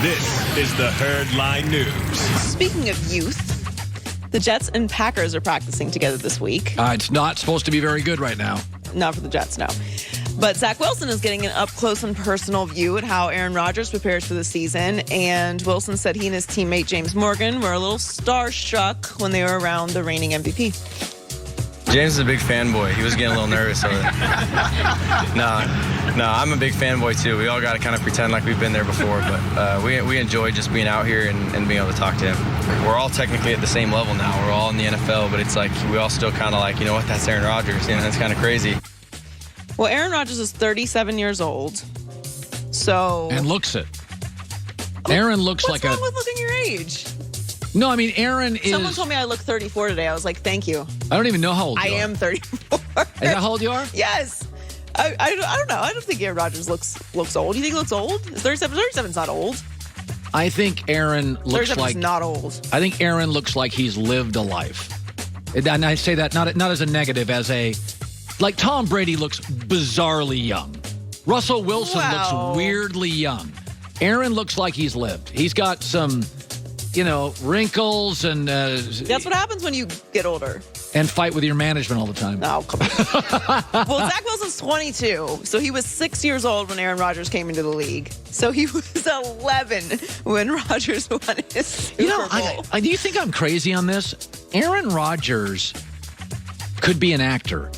This is the Herd Line News. Speaking of youth, the Jets and Packers are practicing together this week. It's not supposed to be very good right now. Not for the Jets, no. But Zach Wilson is getting an up-close and personal view at how Aaron Rodgers prepares for the season. And Wilson said he and his teammate James Morgan were a little starstruck when they were around the reigning MVP. James is a big fanboy. He was getting a little nervous over it. No, I'm a big fanboy too. We all got to kind of pretend like we've been there before, but we enjoy just being out here and being able to talk to him. We're all technically at the same level now. We're all in the NFL, but it's like we all still kind of like, you know what, that's Aaron Rodgers. You know, that's kind of crazy. Well, Aaron Rodgers is 37 years old, so... And looks it. Aaron looks like What's wrong with looking your age? No, I mean, Aaron is... Someone told me I look 34 today. I was like, thank you. I don't even know how old you are. I am 34. Is that how old you are? Yes. I don't know. I don't think Aaron Rodgers looks old. You think he looks old? Is 37? 37's not old. I think Aaron looks 37's like... not old. I think Aaron looks like he's lived a life. And I say that not as a negative, as a... Like, Tom Brady looks bizarrely young. Russell Wilson looks weirdly young. Aaron looks like he's lived. He's got some, wrinkles and... That's what happens when you get older. And fight with your management all the time. Oh, come on. Well, Zach Wilson's 22, so he was 6 years old when Aaron Rodgers came into the league. So he was 11 when Rodgers won his Super Bowl. Do you think I'm crazy on this? Aaron Rodgers could be an actor.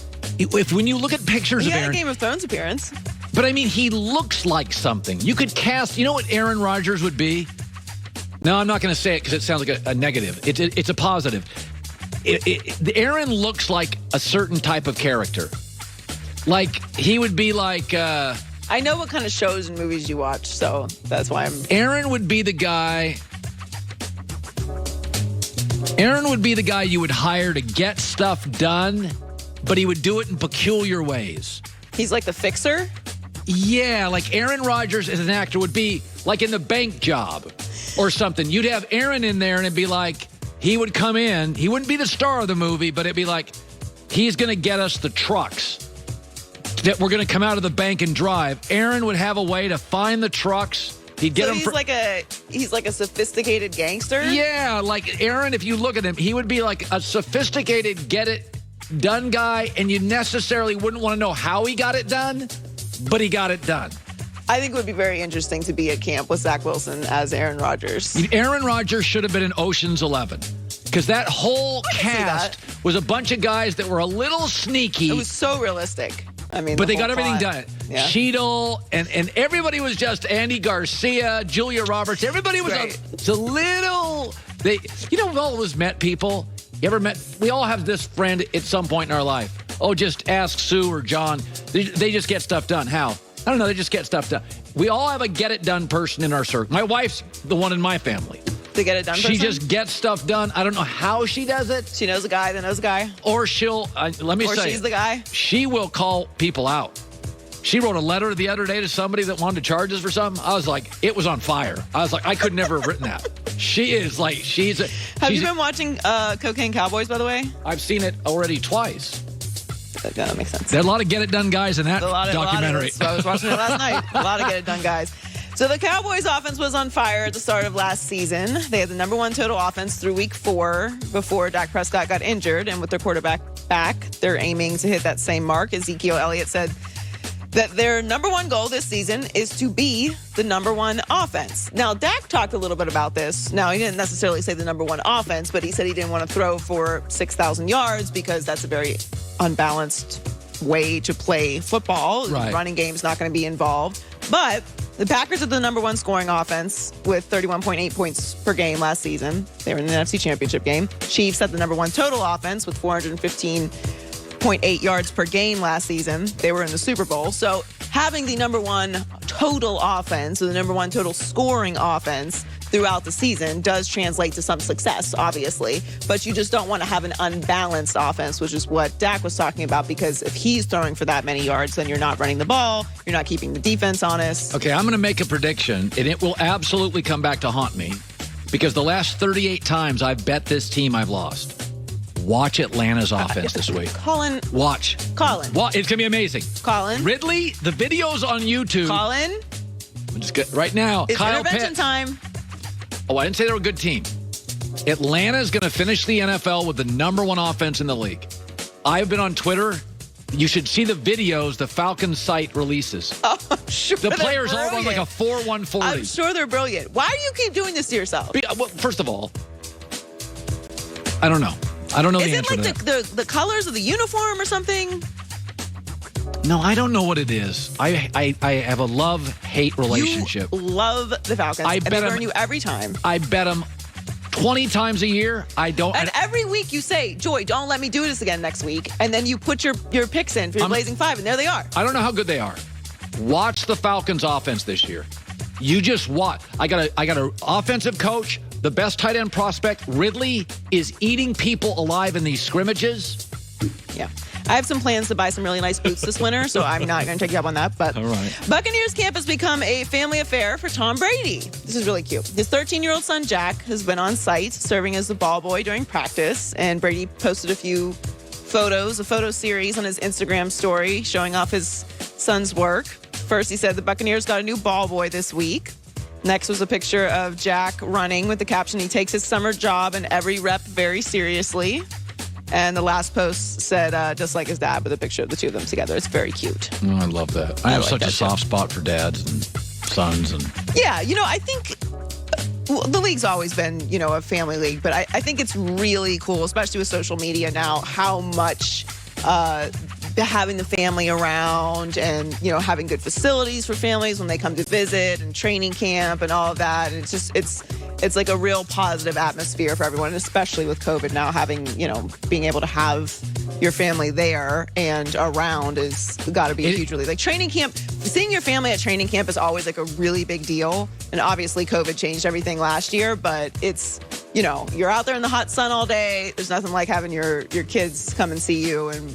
When you look at pictures of Aaron... He had a Game of Thrones appearance. But, I mean, he looks like something. You could cast... You know what Aaron Rodgers would be? No, I'm not going to say it because it sounds like a negative. It's a positive. Aaron looks like a certain type of character. Like, he would be like... I know what kind of shows and movies you watch, so that's why I'm... Aaron would be the guy... Aaron would be the guy you would hire to get stuff done, but he would do it in peculiar ways. He's like the fixer? Yeah, like Aaron Rodgers as an actor would be like in The Bank Job or something. You'd have Aaron in there and it'd be like, he would come in. He wouldn't be the star of the movie, but it'd be like, he's going to get us the trucks that we're going to come out of the bank and drive. Aaron would have a way to find the trucks. He'd get them. He's like a sophisticated gangster? Yeah, like Aaron, if you look at him, he would be like a sophisticated get-it-done guy, and you necessarily wouldn't want to know how he got it done, but he got it done. I think it would be very interesting to be at camp with Zach Wilson as Aaron Rodgers. Aaron Rodgers should have been in Ocean's 11 because that whole cast was a bunch of guys that were a little sneaky. It was so realistic. I mean, but they got everything done. Yeah. Cheadle and everybody was just Andy Garcia, Julia Roberts. Everybody was a little. We've all always met people. You ever met? We all have this friend at some point in our life. Oh, just ask Sue or John. They just get stuff done. How? I don't know. They just get stuff done. We all have a get-it-done person in our circle. My wife's the one in my family. The get-it-done person? She just gets stuff done. I don't know how she does it. She knows a guy that knows a guy? Or she'll, let me say. Or she's the guy? She will call people out. She wrote a letter the other day to somebody that wanted to charge us for something. I was like, it was on fire. I was like, I could never have written that. She is like, Have you been watching Cocaine Cowboys, by the way? I've seen it already twice. That makes sense. There are a lot of get-it-done guys in that documentary. I was watching it last night. A lot of get-it-done guys. So the Cowboys offense was on fire at the start of last season. They had the number one total offense through week 4 before Dak Prescott got injured. And with their quarterback back, they're aiming to hit that same mark. Ezekiel Elliott said that their number one goal this season is to be the number one offense. Now, Dak talked a little bit about this. Now, he didn't necessarily say the number one offense, but he said he didn't want to throw for 6,000 yards because that's a very unbalanced way to play football. Right. The running game's not going to be involved. But the Packers are the number one scoring offense with 31.8 points per game last season. They were in the NFC Championship game. Chiefs had the number one total offense with 415.8 yards per game last season. They were in the Super Bowl. So having the number one total offense, or the number one total scoring offense throughout the season does translate to some success, obviously. But you just don't want to have an unbalanced offense, which is what Dak was talking about, because if he's throwing for that many yards, then you're not running the ball, you're not keeping the defense honest. Okay, I'm going to make a prediction, and it will absolutely come back to haunt me, because the last 38 times I've bet this team I've lost. Watch Atlanta's offense this week. Colin. Watch. Colin. It's going to be amazing. Colin. Ridley, the videos on YouTube. Colin. Just get, right now, It's Kyle intervention Pitt. time. Oh, I didn't say they were a good team. Atlanta is going to finish the NFL with the #1 offense in the league. I've been on Twitter. You should see the videos the Falcons site releases. Oh, I'm sure The they're players all run like a brilliant. 4.140. I'm sure they're brilliant. Why do you keep doing this to yourself? Well, first of all, I don't know. I don't know Is the it answer like to that. the colors of the uniform or something? No, I don't know what it is. I have a love-hate relationship. You love the Falcons. I and bet they 'em- burn you every time. I bet them 20 times a year. I don't. And every week you say, Joy, don't let me do this again next week. And then you put your picks in for your Blazing Five, and there they are. I don't know how good they are. Watch the Falcons offense this year. You just watch. I got a offensive coach, the best tight end prospect. Ridley is eating people alive in these scrimmages. Yeah. I have some plans to buy some really nice boots this winter, so I'm not going to take you up on that. But All right. Buccaneers camp has become a family affair for Tom Brady. This is really cute. His 13-year-old son, Jack, has been on site serving as the ball boy during practice, and Brady posted a few photos, a photo series on his Instagram story showing off his son's work. First, he said the Buccaneers got a new ball boy this week. Next was a picture of Jack running with the caption, he takes his summer job and every rep very seriously. And the last post said, just like his dad, with a picture of the two of them together. It's very cute. Oh, I love that. I have like such that a soft spot for dads and sons. And Yeah, I think the league's always been, a family league, but I think it's really cool, especially with social media now, how much having the family around and, having good facilities for families when they come to visit and training camp and all of that. And it's like a real positive atmosphere for everyone, and especially with COVID now, having, being able to have your family there and around is got to be a huge relief. Like training camp, seeing your family at training camp is always like a really big deal. And obviously COVID changed everything last year, but it's, you're out there in the hot sun all day. There's nothing like having your kids come and see you and,